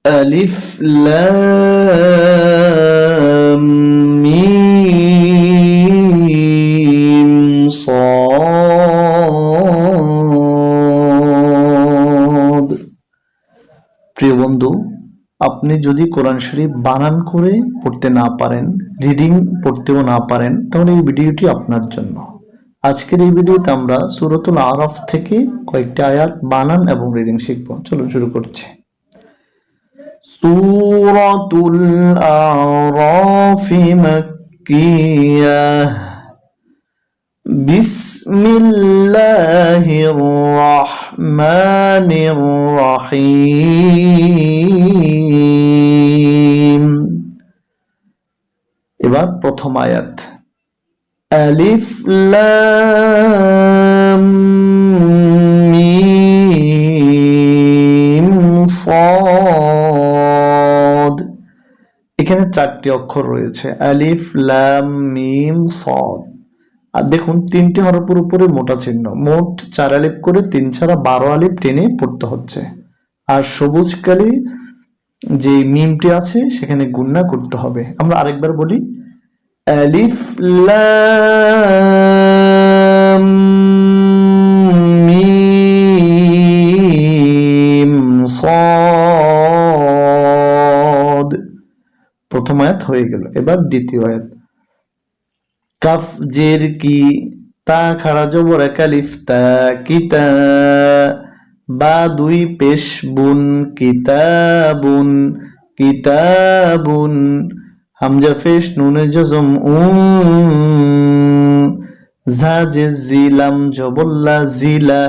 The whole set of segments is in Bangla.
আলিফ লাম মিম সাদ। প্রিয় বন্ধু, আপনি যদি কোরআন শরীফ বানান করে পড়তে না পারেন, রিডিং পড়তেও না পারেন, তাহলে এই ভিডিওটি আপনার জন্য। আজকের এই ভিডিওতে আমরা সূরাতুল আরাফ থেকে কয়েকটি আয়াত বানান এবং রিডিং শিখব। চলুন শুরু করছি। সূরাতুল আরাফ মাক্কিয়াহ। বিসমিল্লাহির রহমানির রহিম। এবার প্রথম আয়াত, আলিফ লাম মিম সাদ। এখানে চারটি অক্ষর রয়েছে, আলিফ লাম মিম সাদ। আর দেখুন তিনটি হরফের উপরে মোটা চিহ্ন, মোট 4 আলিফ করে 3 ছাড়া 12 আলিফ টেনে পড়তে হচ্ছে। আর সবুজ কালি যে মিমটি আছে সেখানে গুণনা করতে হবে। আমরা আরেকবার বলি, আলিফ লাম মিম সাদ। প্রথম আয়াত হয়ে গেল। এবার দ্বিতীয় আয়াত, কাফ জের কি, তা খাড়া জবর এক আলিফ তা, কিতা। বা দুই পেশ বুন, কিতাবুন কিতাবুন। হামজা ফেশ নুনে জজম উ, ঝা জে জিলাম জবল্লা জিলা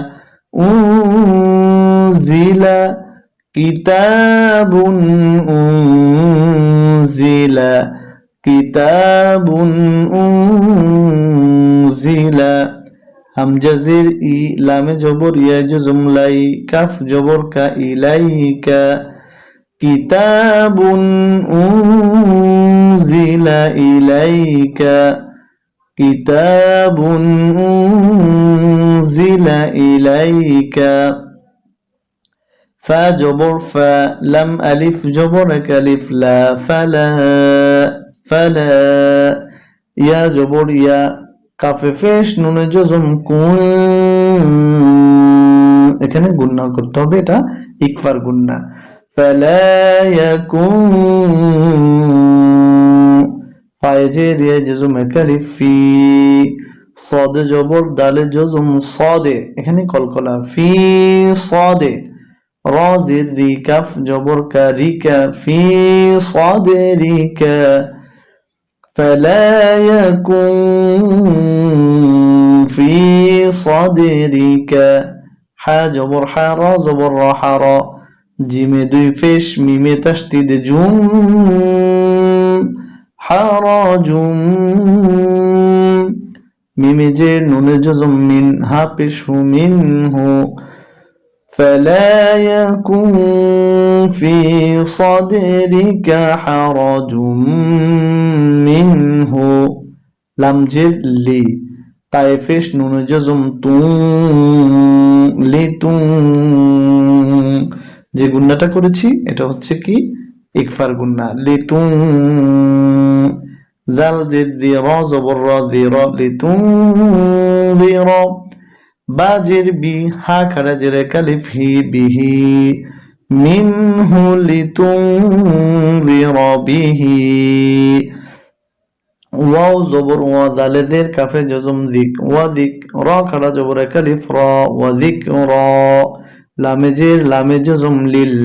উ জিলা। কিতাবুন উ জিলা কিতাবুন উনজিলা। হামজা জের ই, লামে জবর ইয়া জজম লাই, কাফ জবর কা, ইলাইকা। কিতাবুন উনজিলা ইলাইকা কিতাবুন উনজিলা ইলাইকা। ফা জবর ফা, লাম আলিফ জবর এক আলিফ লা, ফালা ফালা। ইয়া জবর ইয়া, কাফে ফেশ নুনে জজম কুন। এখানে গুণনা করতে হবে, এটা ইকফার গুণনা। ফালা ইয়াকুন। ফায়ে জের ইয়া জজম এক আলিফ ফি। সাদে জবর দালে জজম সাদে, এখানে কলকলা ফি সাদে। রা জের রি, কাফ জবর কা, রিকা ফি সাদরিকা। فلا يكن في صدرك। حا جبر حا، را زبر را، حرا। جيم দুই ফেশ, মিমে তাসদিদ জুম, হারাজুম। মিমে জের নুনে জজম মিন, হা পেশ হু, মিনহু। فلا يكن في صدرك حرج منه। লাম জের লি, তায়ে ফেশ নুন জজম তু, লিতুম। যে গুণনাটা করেছি এটা হচ্ছে কি ইকফার গুণনা, লিতুম। জাল জের জি, রা জবর রা, জিরা লিতুনজিরা। বাজের বি, হা খাড়া জের কালিফ হি, বিহি। মিনহু লিতুনজিরা বিহি। ওয়াও জবর ওয়া, জালে জের কাফে জজম জিক, ওয়া জিক। রা খাড়া জবর কালিফ রা, ওয়া যিকরা। লামে জের, লামে জজম লিল,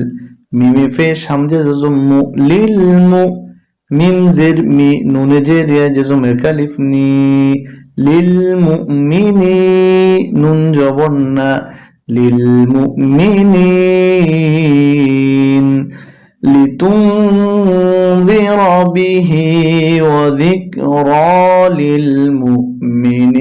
মিমে ফেশ হামজা জজম মু, লিল মু। মিম জের মি, নুনে জের ইয়া জজম কালিফ নি, লিল মুমিনি। নুন জবর না, লিল মুমিনিন। লিতুনজিরা বিহি ওয়া যিকরা লিল মুমিনিন।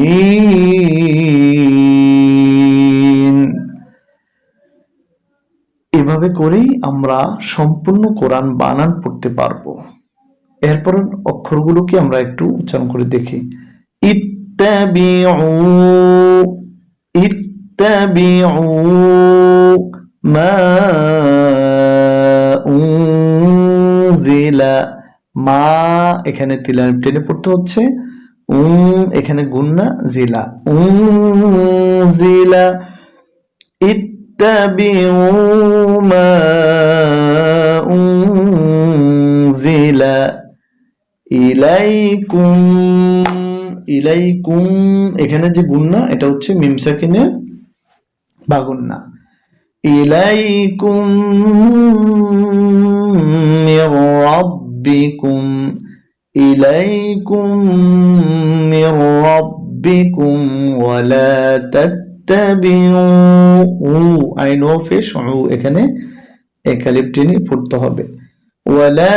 এভাবে করেই আমরা সম্পূর্ণ কোরআন বানান পড়তে পারবো। এরপর অক্ষরগুলোকে আমরা একটু উচ্চারণ করে দেখি। ইত্তাবিউ, ইত্তাবিউ মা উনজিলা, মা এখানে তিলার টেনে পড়তে হচ্ছে, এখানে গুন্না, জিলা, উনজিলা। ইত্তাবিউ মা উনজিলা ইলাইকুম, ইলাইকুম এখানে যে গুন্না এটা হচ্ছে মিম সাকিনের বা গুন্না। ইলাইকুম মির রাব্বিকুম, ইলাইকুম মির রাব্বিকুম ওয়ালা তাত্তাবিউ, আইন ও পেশ এখানে একালিফ টেনে পড়তে হবে। ওয়ালা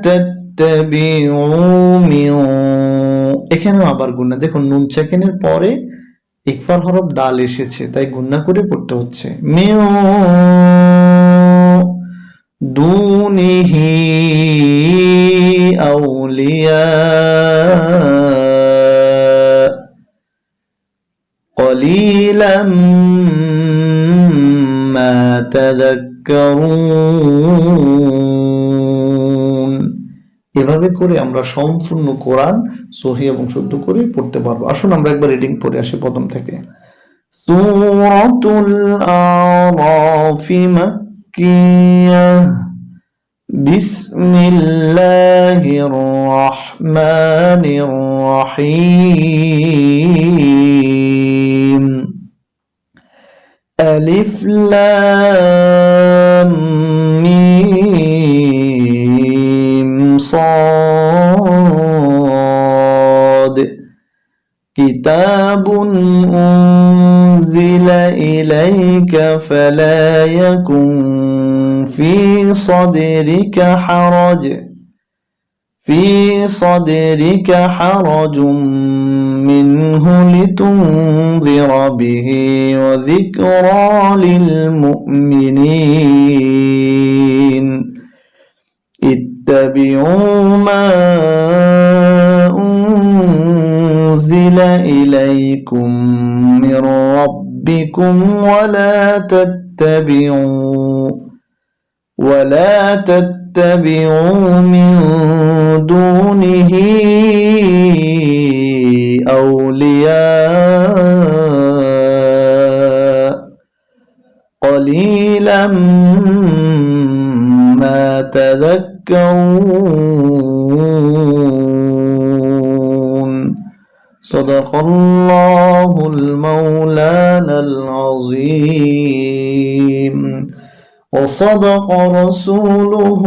তাত্তাবিউ মিন, এখানেও আবার গুন্না, দেখুন নুন সাকিনের পরে ইকফার হরফ দাল এসেছে তাই গুন্না করে পড়তে হচ্ছে। মিন দুনিহি আউলিয়া কলিলাম মা তাযাক্কারুন। এভাবে করে আমরা সম্পূর্ণ কোরআন সহিহ এবং শুদ্ধ করে পড়তে পারবো। আসুন আমরা একবার রিডিং পড়ে আসি প্রথম থেকে। সূরাতুল আরাফ মাক্কিয়াহ, বিসমিল্লাহির রাহমানির রাহিম, আলিফ লাম মিম صاد كتاب أنزل إليك فلا يكن في صدرك حرج منه لتنذر به وذكرى للمؤمنين. اتبعوا ما أنزل إليكم من ربكم ولا تتبعوا من دونه أولياء قليلا ما تذكرون. صدق الله المولانا العظيم وصدق رسوله